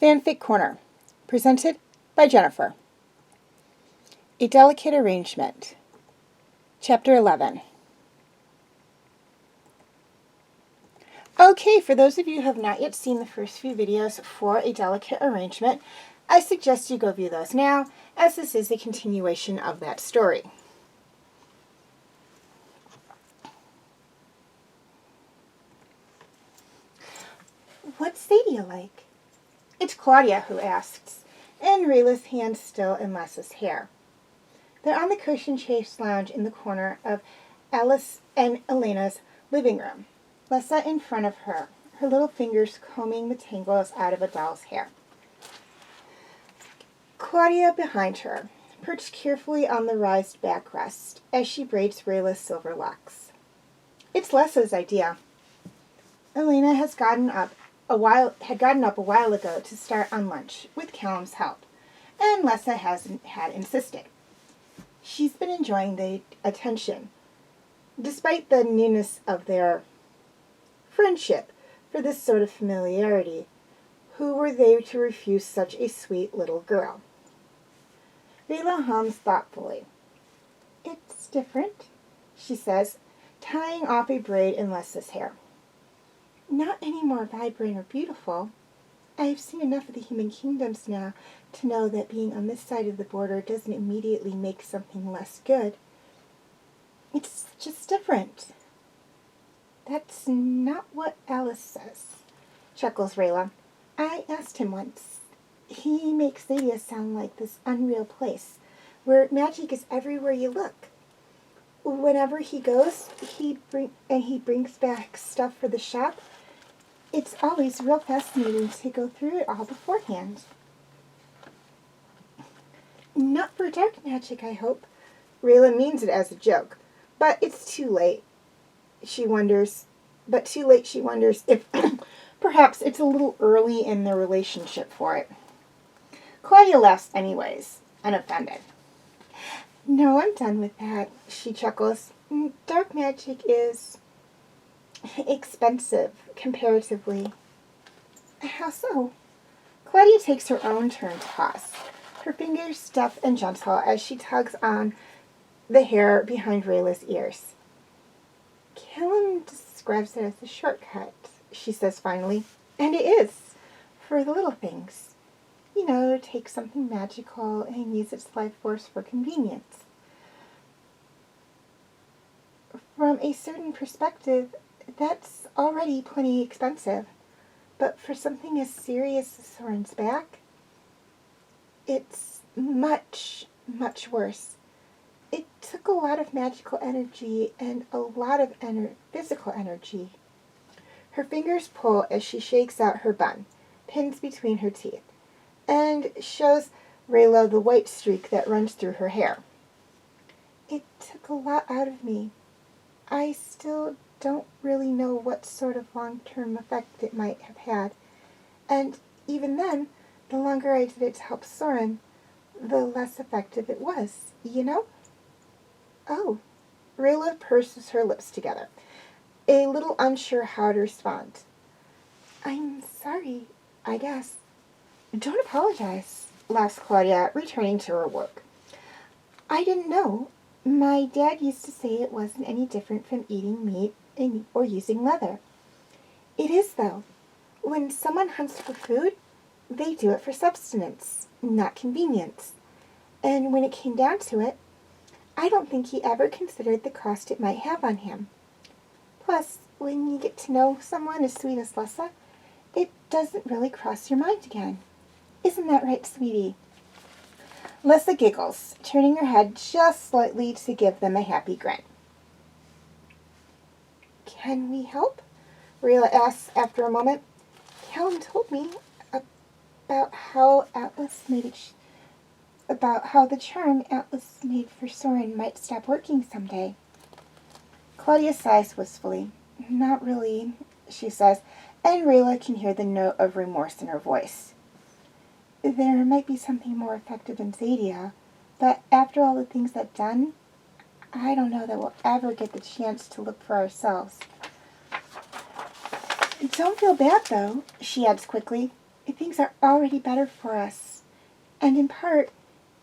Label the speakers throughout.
Speaker 1: Fanfic Corner, presented by Jennifer. A Delicate Arrangement, Chapter 11. Okay, for those of you who have not yet seen the first few videos for A Delicate Arrangement, I suggest you go view those now, as this is a continuation of that story. What's Sadie like? It's Claudia who asks, and Rayla's hand still in Les's hair. They're on the cushion chase lounge in the corner of Alice and Elena's living room. Lessa in front of her, her little fingers combing the tangles out of a doll's hair. Claudia behind her, perched carefully on the raised backrest as she braids Rayla's silver locks. It's Lessa's idea. Elena had gotten up a while ago to start on lunch with Callum's help, and Lessa had insisted. She's been enjoying the attention, despite the newness of their friendship for this sort of familiarity. Who were they to refuse such a sweet little girl? Rayla hums thoughtfully. It's different, she says, tying off a braid in Lessa's hair. Not any more vibrant or beautiful. I've seen enough of the human kingdoms now to know that being on this side of the border doesn't immediately make something less good. It's just different. That's not what Alice says, chuckles Rayla. I asked him once. He makes Thadia sound like this unreal place where magic is everywhere you look. Whenever he goes, he brings back stuff for the shop. It's always real fascinating to go through it all beforehand. Not for dark magic, I hope. Rayla means it as a joke, but it's too late. She wonders if perhaps it's a little early in their relationship for it. Claudia laughs anyways, unoffended. No, I'm done with that, she chuckles. Dark magic is expensive, comparatively. How so? Claudia takes her own turn to toss, her fingers stiff and gentle as she tugs on the hair behind Rayla's ears. Callum describes it as a shortcut, she says finally, and it is, for the little things. You know, take something magical and use its life force for convenience. From a certain perspective, that's already plenty expensive. But for something as serious as Soren's back, it's much, much worse. It took a lot of magical energy and a lot of physical energy. Her fingers pull as she shakes out her bun, pins between her teeth, and shows Rayla the white streak that runs through her hair. It took a lot out of me. I still don't really know what sort of long-term effect it might have had. And even then, the longer I did it to help Soren, the less effective it was, you know? Oh, Rayla purses her lips together, a little unsure how to respond. I'm sorry, I guess. Don't apologize, laughs Claudia, returning to her work. I didn't know. My dad used to say it wasn't any different from eating meat or using leather. It is, though. When someone hunts for food, they do it for subsistence, not convenience. And when it came down to it, I don't think he ever considered the cost it might have on him. Plus, when you get to know someone as sweet as Lessa, it doesn't really cross your mind again. Isn't that right, sweetie? Lessa giggles, turning her head just slightly to give them a happy grin. Can we help? Rayla asks after a moment. Callum told me about how the charm Atlas made for Soren might stop working someday. Claudia sighs wistfully. Not really, she says, and Rayla can hear the note of remorse in her voice. There might be something more effective in Zadia, but after all the things I've done, I don't know that we'll ever get the chance to look for ourselves. Don't feel bad, though, she adds quickly. Things are already better for us. And in part,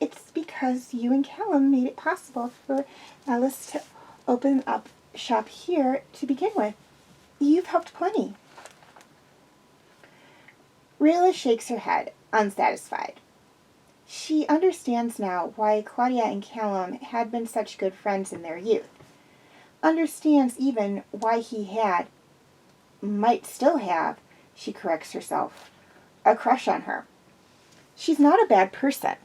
Speaker 1: it's because you and Callum made it possible for Alice to open up shop here to begin with. You've helped plenty. Rayla shakes her head, unsatisfied. She understands now why Claudia and Callum had been such good friends in their youth. Understands even why he might still have, she corrects herself, a crush on her. She's not a bad person.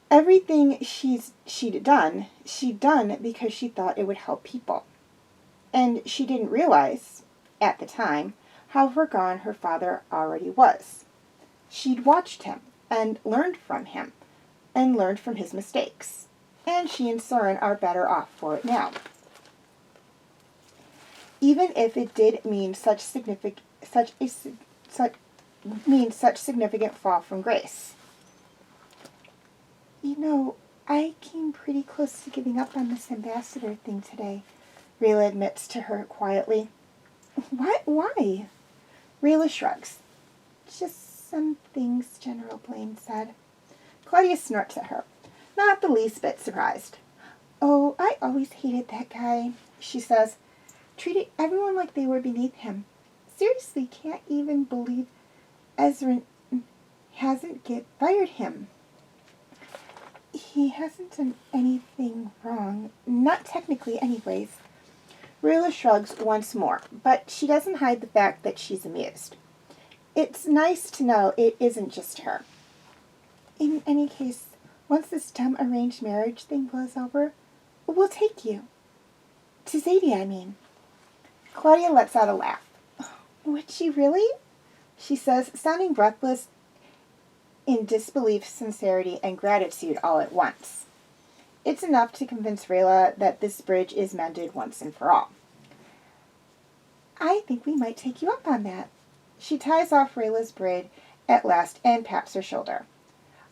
Speaker 1: Everything she'd done because she thought it would help people. And she didn't realize, at the time, how far gone her father already was. She'd watched him and learned from him and learned from his mistakes. And she and Soren are better off for it now. Even if it did mean such significant fall from grace. You know, I came pretty close to giving up on this ambassador thing today, Rayla admits to her quietly. What? Why? Rayla shrugs. Just some things General Blaine said. Claudia snorts at her, not the least bit surprised. Oh, I always hated that guy, she says. Treated everyone like they were beneath him. Seriously, can't even believe Ezran hasn't fired him. He hasn't done anything wrong. Not technically, anyways. Rayla shrugs once more, but she doesn't hide the fact that she's amused. It's nice to know it isn't just her. In any case, once this dumb arranged marriage thing blows over, we'll take you. To Zadia, I mean. Claudia lets out a laugh. Would she really? She says, sounding breathless in disbelief, sincerity, and gratitude all at once. It's enough to convince Rayla that this bridge is mended once and for all. I think we might take you up on that. She ties off Rayla's braid at last and pats her shoulder.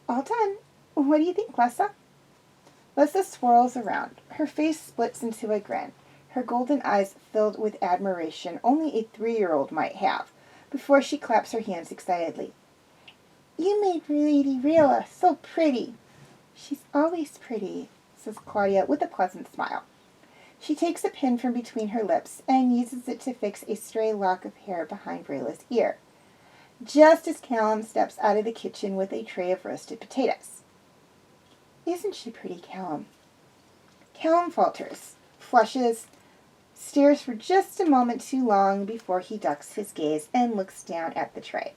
Speaker 1: All done. What do you think, Lessa? Lessa swirls around. Her face splits into a grin, her golden eyes filled with admiration only a 3-year-old might have, before she claps her hands excitedly. You made Lady Rayla so pretty. She's always pretty, says Claudia with a pleasant smile. She takes a pin from between her lips and uses it to fix a stray lock of hair behind Rayla's ear, just as Callum steps out of the kitchen with a tray of roasted potatoes. Isn't she pretty, Callum? Callum falters, flushes, stares for just a moment too long before he ducks his gaze and looks down at the tray.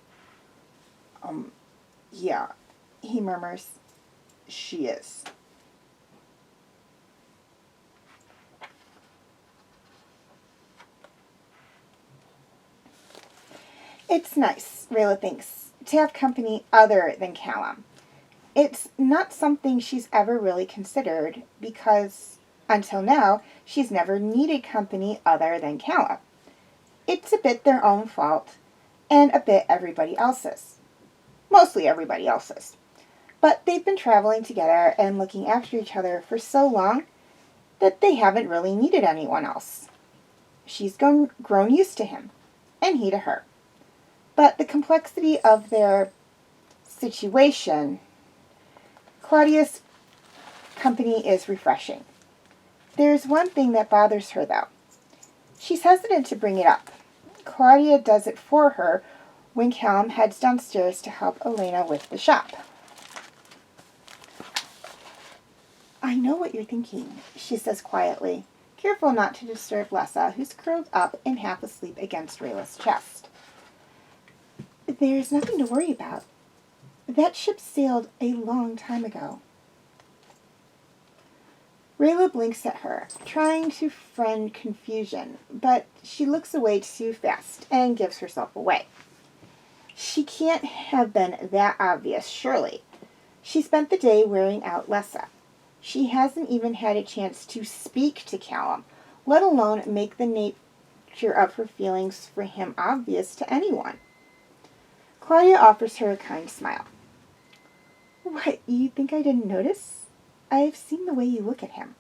Speaker 1: Yeah, he murmurs. She is. It's nice, Rayla thinks, to have company other than Callum. It's not something she's ever really considered because, until now, she's never needed company other than Callum. It's a bit their own fault, and a bit everybody else's. Mostly everybody else's. But they've been traveling together and looking after each other for so long that they haven't really needed anyone else. She's grown used to him, and he to her. But the complexity of their situation, Claudia's company is refreshing. There's one thing that bothers her, though. She's hesitant to bring it up. Claudia does it for her when Callum heads downstairs to help Elena with the shop. I know what you're thinking, she says quietly, careful not to disturb Lessa, who's curled up and half asleep against Rayla's chest. There's nothing to worry about. That ship sailed a long time ago. Rayla blinks at her, trying to friend confusion, but she looks away too fast and gives herself away. She can't have been that obvious, surely. She spent the day wearing out Lessa. She hasn't even had a chance to speak to Callum, let alone make the nature of her feelings for him obvious to anyone. Claudia offers her a kind smile. What, you think I didn't notice? I've seen the way you look at him.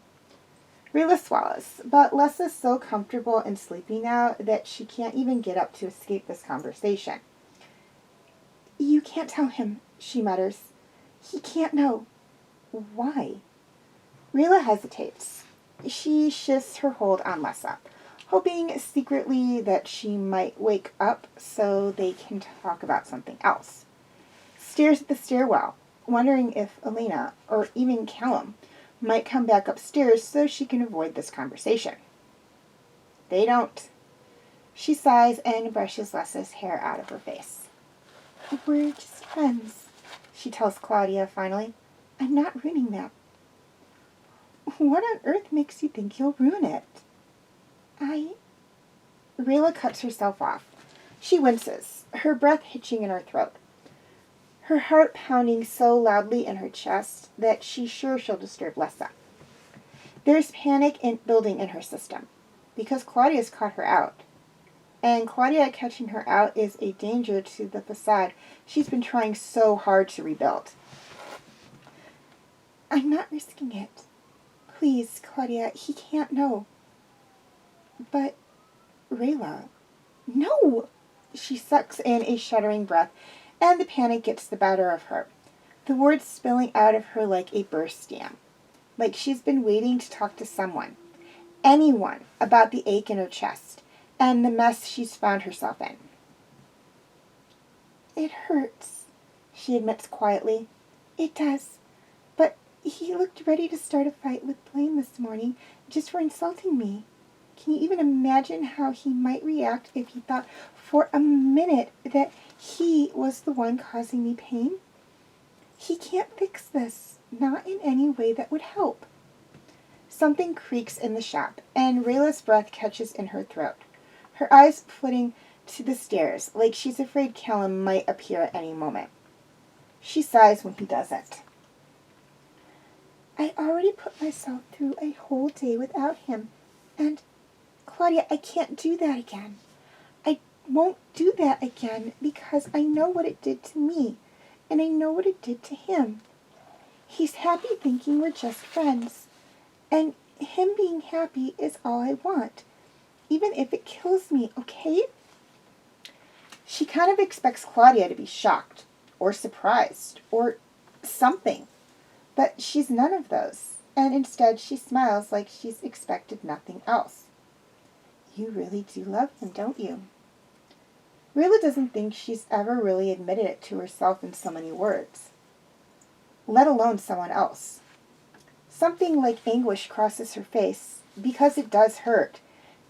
Speaker 1: Rayla swallows, but Lessa's so comfortable and sleepy now that she can't even get up to escape this conversation. You can't tell him, she mutters. He can't know. Why? Rayla hesitates. She shifts her hold on Lessa, hoping secretly that she might wake up so they can talk about something else. Stares at the stairwell, wondering if Elena, or even Callum, might come back upstairs so she can avoid this conversation. They don't. She sighs and brushes Lessa's hair out of her face. We're just friends, she tells Claudia finally. I'm not ruining that. What on earth makes you think you'll ruin it? Rayla cuts herself off. She winces, her breath hitching in her throat. Her heart pounding so loudly in her chest that she's sure she'll disturb Lessa. There's panic building in her system, because Claudia's caught her out. And Claudia catching her out is a danger to the facade she's been trying so hard to rebuild. I'm not risking it. Please, Claudia, he can't know. But, Rayla, no! She sucks in a shuddering breath, and the panic gets the better of her, the words spilling out of her like a burst dam, like she's been waiting to talk to someone, anyone, about the ache in her chest, and the mess she's found herself in. It hurts, she admits quietly. It does, but he looked ready to start a fight with Blaine this morning just for insulting me. Can you even imagine how he might react if he thought for a minute that he was the one causing me pain? He can't fix this, not in any way that would help. Something creaks in the shop, and Rayla's breath catches in her throat, her eyes flitting to the stairs, like she's afraid Callum might appear at any moment. She sighs when he doesn't. I already put myself through a whole day without him, and Claudia, I can't do that again. I won't do that again because I know what it did to me, and I know what it did to him. He's happy thinking we're just friends, and him being happy is all I want, even if it kills me, okay? She kind of expects Claudia to be shocked, or surprised, or something, but she's none of those, and instead she smiles like she's expected nothing else. You really do love him, don't you? Rayla doesn't think she's ever really admitted it to herself in so many words, let alone someone else. Something like anguish crosses her face, because it does hurt,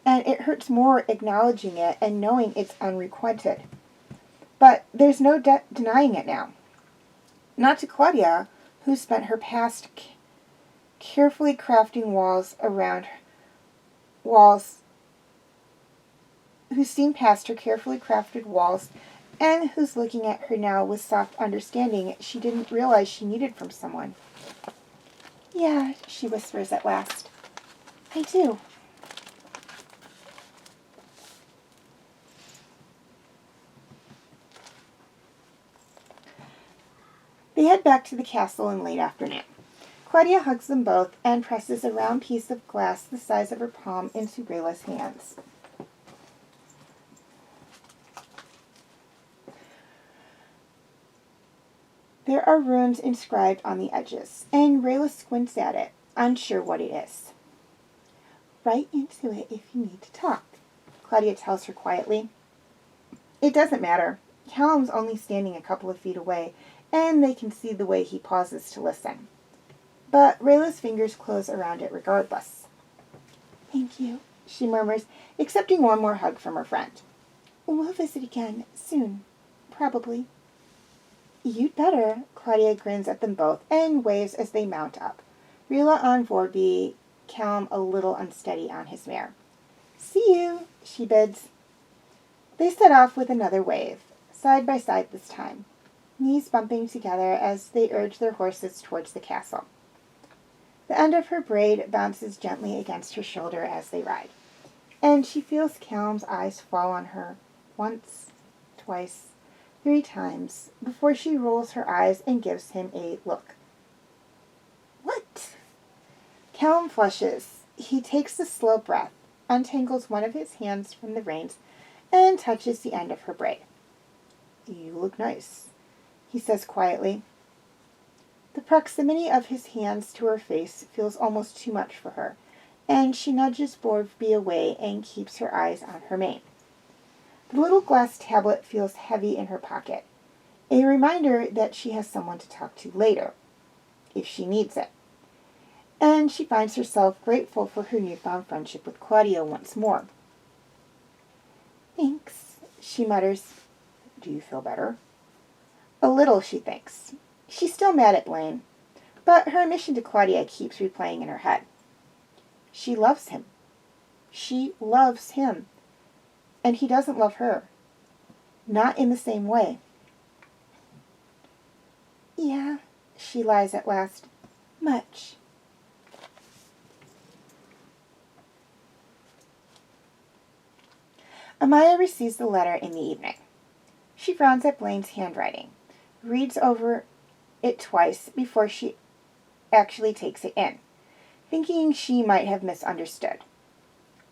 Speaker 1: and it hurts more acknowledging it and knowing it's unrequited. But there's no denying it now. Not to Claudia, who spent her past carefully crafting who's seen past her carefully crafted walls, and who's looking at her now with soft understanding she didn't realize she needed from someone. Yeah, she whispers at last. I do. They head back to the castle in late afternoon. Claudia hugs them both and presses a round piece of glass the size of her palm into Rayla's hands. There are runes inscribed on the edges, and Rayla squints at it, unsure what it is. Write into it if you need to talk, Claudia tells her quietly. It doesn't matter. Callum's only standing a couple of feet away, and they can see the way he pauses to listen. But Rayla's fingers close around it regardless. Thank you, she murmurs, accepting one more hug from her friend. We'll visit again, soon, probably. You'd better, Claudia grins at them both and waves as they mount up. Rayla on Vorby, Callum a little unsteady on his mare. See you, she bids. They set off with another wave, side by side this time, knees bumping together as they urge their horses towards the castle. The end of her braid bounces gently against her shoulder as they ride, and she feels Callum's eyes fall on her once, twice, 3 times before she rolls her eyes and gives him a look. What? Callum flushes. He takes a slow breath, untangles one of his hands from the reins, and touches the end of her braid. You look nice, he says quietly. The proximity of his hands to her face feels almost too much for her, and she nudges Vorby away and keeps her eyes on her mane. The little glass tablet feels heavy in her pocket, a reminder that she has someone to talk to later, if she needs it. And she finds herself grateful for her newfound friendship with Claudia once more. Thanks, she mutters. Do you feel better? A little, she thinks. She's still mad at Blaine, but her admission to Claudia keeps replaying in her head. She loves him. She loves him. And he doesn't love her. Not in the same way. Yeah, she lies at last. Much. Amaya receives the letter in the evening. She frowns at Blaine's handwriting, reads over it twice before she actually takes it in, thinking she might have misunderstood.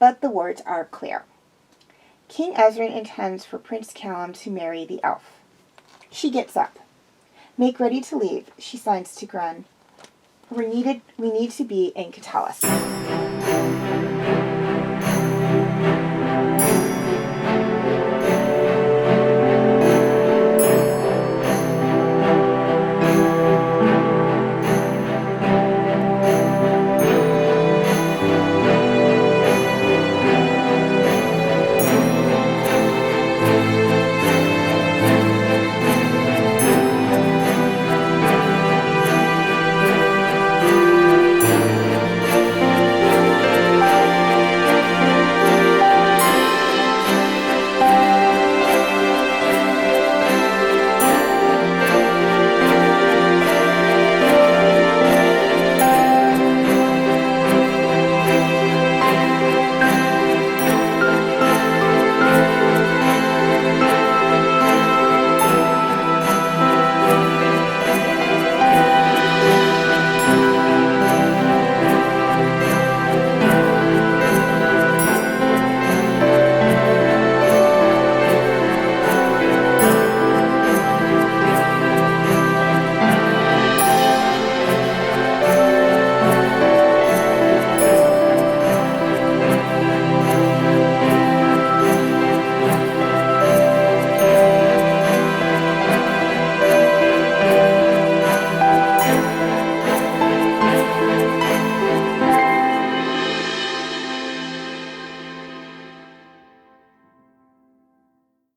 Speaker 1: But the words are clear. King Ezran intends for Prince Callum to marry the elf. She gets up. Make ready to leave, she signs to Gren. We need to be in Katolis.